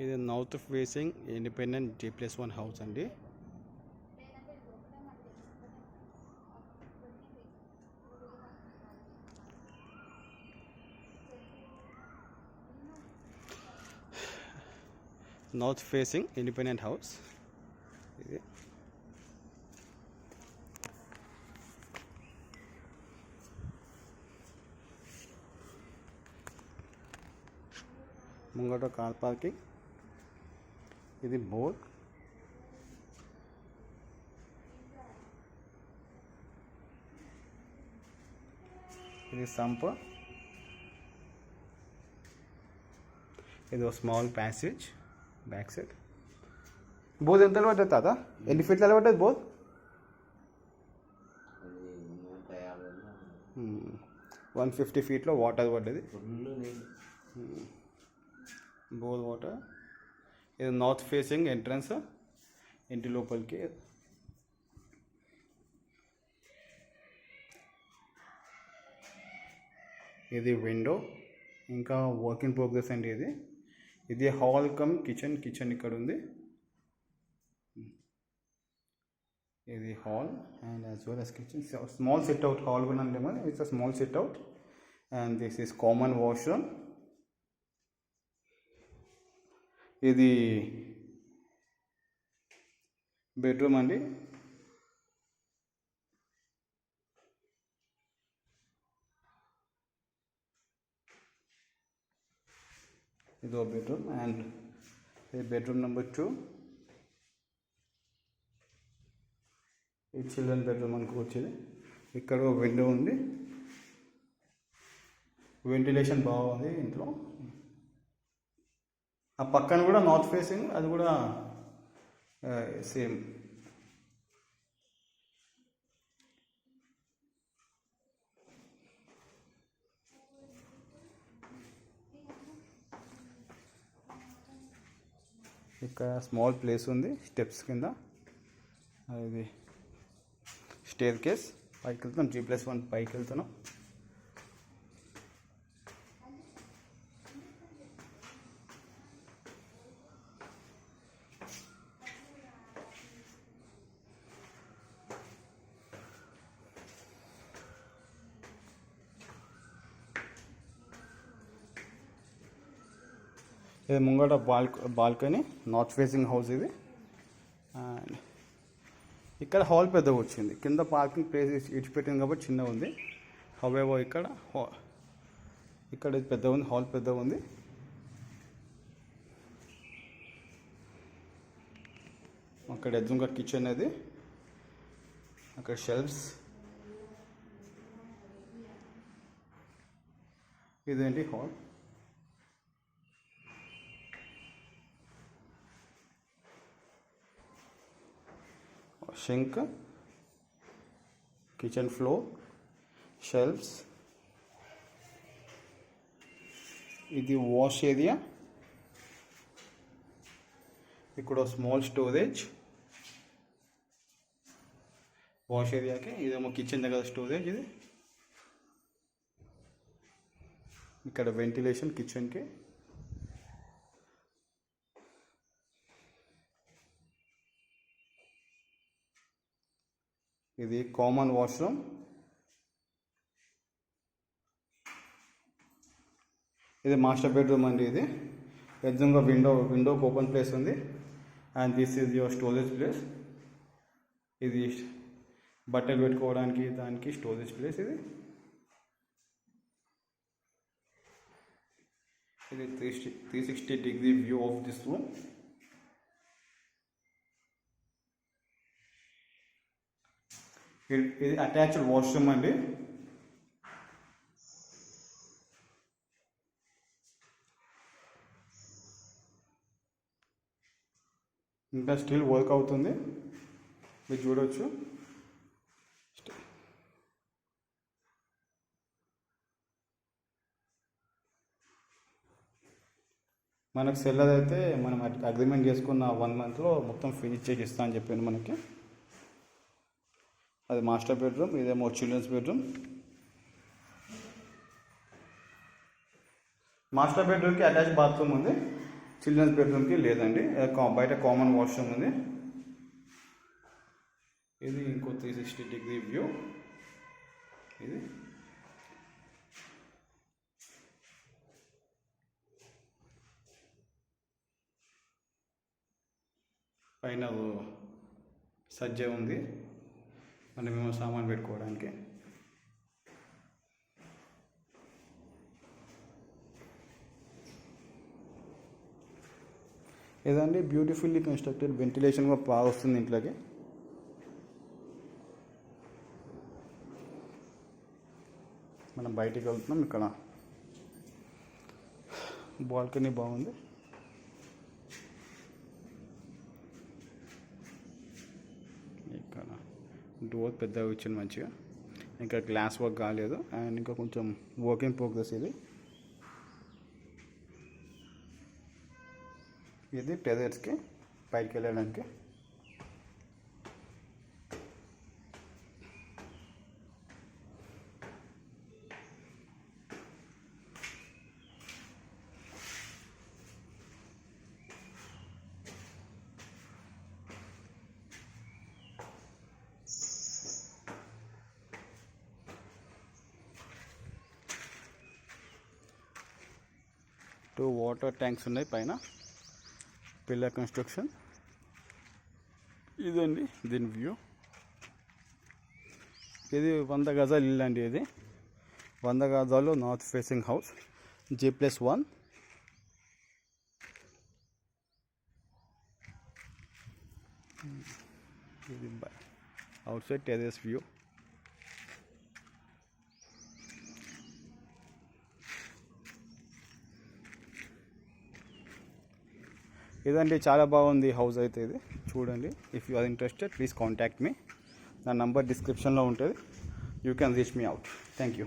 ఇది north facing independent G+1 house అండి. North facing independent house ఇది. ముంగట కార్ పార్కింగ్. ఇది బోర్. ఇది సంప్. ఇది ఒక small passage back side. Bore ఎంత పడ్డది తాత? ఎన్ని ఫీట్ల పడ్డది బోర్? 150 ఫీట్లో వాటర్ పడ్డది. Bore water. ఇది నార్త్ ఫేసింగ్ ఎంట్రన్స్ ఇంటి లోపలికి. ఇది విండో, ఇంకా వర్క్ ఇన్ ప్రోగ్రెస్ అండి. ఇది హాల్ కమ్ కిచెన్. కిచెన్ ఇక్కడ ఉంది. ఇది hall and as well as kitchen. Small SIT out hall కూడా అంటే it's a small SIT out and this is common washroom. ఇది బెడ్రూమ్ అండి. ఇదో బెడ్రూమ్ అండ్ ఇది బెడ్రూమ్ నెంబర్ 2. ఈ చిల్డ్రన్ బెడ్రూమ్ అనుకోవచ్చేది. ఇక్కడ విండో ఉంది. వెంటిలేషన్ బాగుంది ఇంట్లో. ఆ పక్కన కూడా నార్త్ ఫేసింగ్, అది కూడా సేమ్. ఇక్కడ స్మాల్ ప్లేస్ ఉంది స్టెప్స్ కింద. ఇది స్టేర్ కేస్. పైకి వెళ్తున్నాం, G+1 పైకి వెళ్తున్నాం. ఇది ముంగట బాల్కనీ, నార్త్ ఫేసింగ్ హౌస్ ఇది. అండ్ ఇక్కడ హాల్ పెద్దగా వచ్చింది. కింద పార్కింగ్ ప్లేస్ ఇడిచిపెట్టింది కాబట్టి చిన్నగా ఉంది. హవేవో ఇక్కడ ఇది పెద్దగా ఉంది, హాల్ పెద్దగా ఉంది. అక్కడ ఎదురుగా కిచెన్ అది. అక్కడ షెల్ఫ్స్. ఇదేంటి hall. Sink, kitchen floor, shelves. ఇది వాష్ ఏరియా. ఇక్కడ స్మాల్ స్టోరేజ్ వాష్ ఏరియాకి. ఇదేమో కిచెన్ దగ్గర స్టోరేజ్. ఇది ఇక్కడ వెంటిలేషన్ కిచెన్కి. ఇది కామన్ వాష్రూమ్. ఇది మాస్టర్ బెడ్రూమ్ అండి. ఇది ఎదురుగా విండోకి ఓపెన్ ప్లేస్ ఉంది. And this is your storage place. ఇది బట్టలు పెట్టుకోవడానికి దానికి స్టోరేజ్ ప్లేస్. ఇది 360 degree view of this room. ఇది అటాచ్డ్ వాష్రూమ్ అండి. ఇంకా స్టిల్ వర్క్ అవుతుంది, మీరు చూడవచ్చు. మనకు సెల్లర్ అయితే మనం అగ్రిమెంట్ చేసుకున్న 1 monthలో మొత్తం ఫినిష్ చేసి ఇస్తా అని చెప్పింది మనకి. అది మాస్టర్ బెడ్రూమ్. ఇదేమో చిల్డ్రన్స్ బెడ్రూమ్. మాస్టర్ బెడ్రూమ్కి అటాచ్ బాత్రూమ్ ఉంది. చిల్డ్రన్స్ బెడ్రూమ్కి లేదండి. బయట కామన్ వాష్రూమ్ ఉంది. ఇది ఇంకో 360 వ్యూ. ఇది పైన సజ్జ ఉంది, మనమేమో సామాన్ పెట్టుకోవడానికి. ఇదండి బ్యూటిఫుల్లీ కన్స్ట్రక్టెడ్, వెంటిలేషన్ కూడా బాగా వస్తుంది ఇంట్లోకి. మనం బయటికి వెళ్తున్నాం. ఇక్కడ బాల్కనీ బాగుంది. ఇక్కడ డోర్ పెద్దగా వచ్చింది మంచిగా. ఇంకా గ్లాస్ వర్క్ కాలేదు, అండ్ ఇంకా కొంచెం వర్క్ ఇన్ ప్రోగ్రెస్. ఇది టెర్రస్కి పైకి వెళ్ళడానికి. టూ వాటర్ ట్యాంక్స్ ఉన్నాయి పైన. Pillar construction. ఇదండి దీని వ్యూ. ఇది 100 గజాలు ఇల్లు అండి. ఇది 100 గజాలు నార్త్ ఫేసింగ్ హౌస్, G+1. ఇది అవుట్ సైడ్ టెర్రస్ వ్యూ. ఇదండి, చాలా బాగుంది హౌస్ అయితే. ఇది చూడండి. If you are interested please contact me. నా నంబర్ డిస్క్రిప్షన్లో ఉంటుంది. You can reach me out. Thank you.